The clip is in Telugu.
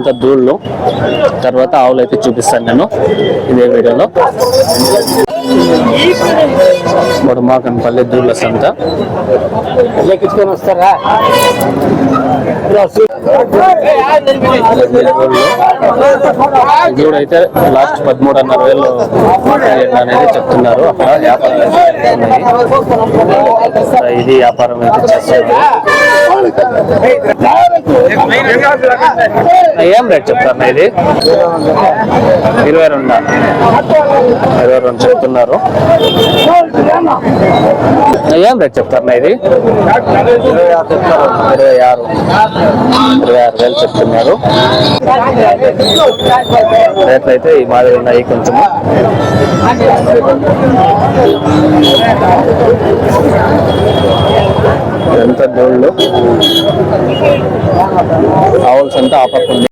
ఇదంతా దూళ్ళు. తర్వాత ఆవులు అయితే చూపిస్తాను నేను ఇదే వీడియోలో. బొడమాకనపల్లి దూళ్ళ సంత. ఎక్కించుకొని వస్తారా? దూడు అయితే లాస్ట్ 13,500 అనేది చెప్తున్నారు. అక్కడ వ్యాపారం ఇది వ్యాపారం అయితే చేస్తారు. ఏం రేట్ చెప్తారు ఇది? 22 చెప్తున్నారు. ఏం రేట్ చెప్తారు ఇది? 26,000 చెప్తున్నారు. రేట్లు అయితే ఈ మాదిరి ఉన్నాయి. కొంచెము ఎంత దోళ్ళు ఆవుల్స్ అంతా ఆపక్కుంది.